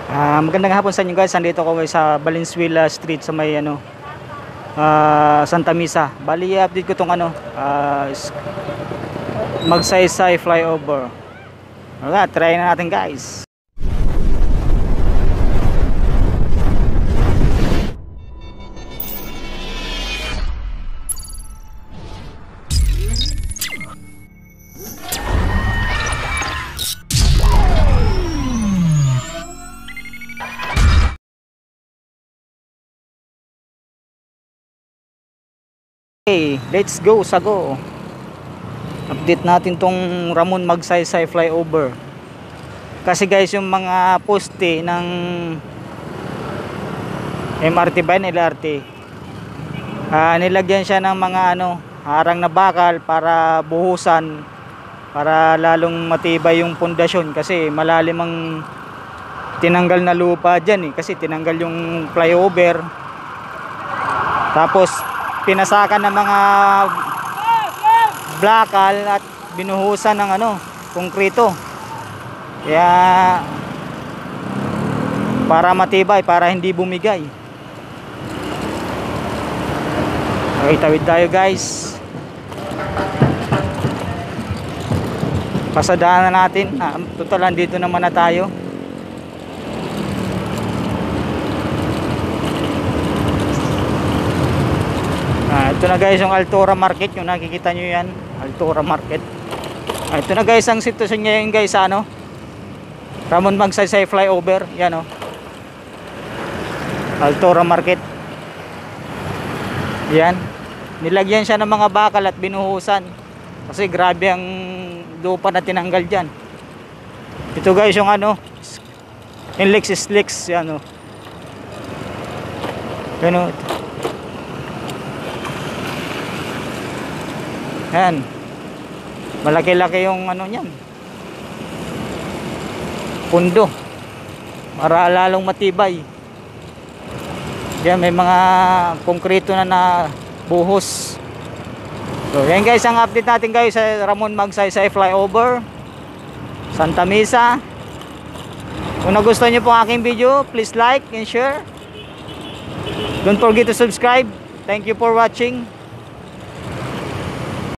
Magandang hapon sa inyo guys. Nandito ko guys sa Valenzuela Street sa may Santa Misa. Bali i-update ko tong Magsaysay flyover. Alright, try na natin guys. Okay, let's go, sago. Update natin tong Ramon Magsaysay flyover. Kasi guys, yung mga poste ng MRT ba yun, LRT, nilagyan siya ng mga harang na bakal para buhusan, para lalong matibay yung pundasyon. Kasi malalim ang tinanggal na lupa dyan kasi tinanggal yung flyover. Tapos pinasakan ng mga blakal at binuhusan ng konkrito. Kaya para matibay, para hindi bumigay. Okay, tawid tayo guys. Pasadaan na natin. Total dito naman na tayo. Ito na guys yung Altura Market, yung nakikita nyo yan, Altura Market. Ito na guys ang sitwasyon ngayon guys sa Ramon Magsaysay flyover. Yan Altura Market. Yan, nilagyan siya ng mga bakal at binuhusan kasi grabe ang lupa na tinanggal dyan. Ito guys yung yung Lexus yan Yan, malaki-laki yung niyan, pundo, para lalong matibay. Yan, may mga konkrito na buhos. So yan guys ang update natin guys sa Ramon Magsaysay flyover, Santa Misa. Kung nagustuhan nyo po ang aking video, please like and share. Don't forget to subscribe. Thank you for watching.